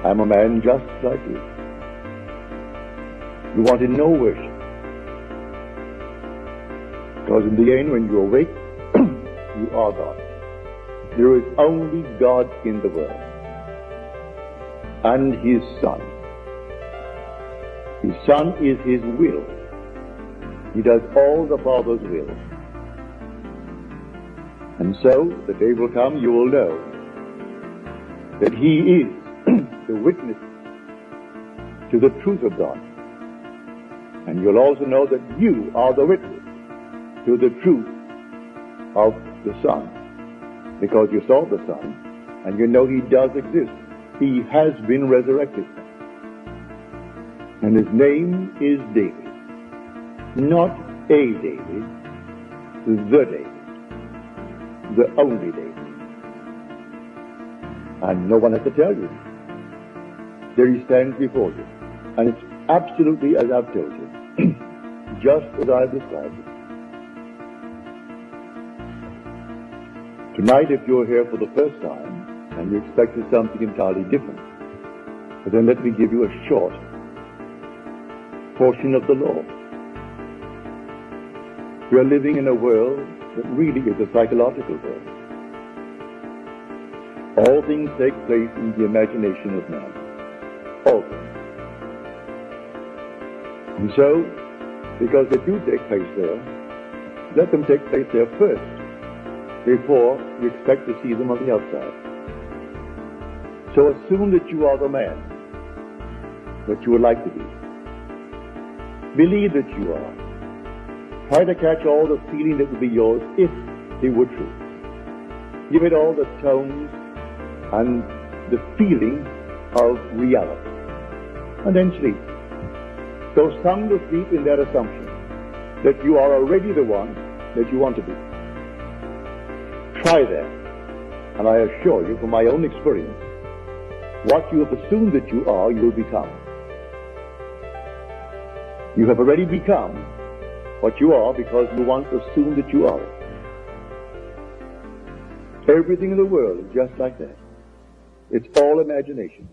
I'm a man just like you. You wanted no worship. Because in the end, when you awake, you are God. There is only God in the world. And His Son. His Son is His will. He does all the Father's will. And so, the day will come, you will know that He is the witness to the truth of God. And you'll also know that you are the witness to the truth of the Son. Because you saw the Son, and you know He does exist. He has been resurrected. And His name is David. Not a David, the David. The only David. And no one has to tell you. There He stands before you. And it's absolutely as I've told you. Just as I've described it. Tonight, if you're here for the first time, and you expected something entirely different, but then let me give you a short portion of the law. We are living in a world that really is a psychological world. All things take place in the imagination of man. All things. And so, because they do take place there, let them take place there first, before you expect to see them on the outside. So assume that you are the man that you would like to be. Believe that you are. Try to catch all the feeling that would be yours if it were true. Give it all the tones and the feeling of reality. And then sleep. Go sound asleep in that assumption that you are already the one that you want to be. Try that. And I assure you from my own experience, what you have assumed that you are, you will become. You have already become what you are because you once assumed that you are it. Everything in the world is just like that. It's all imagination.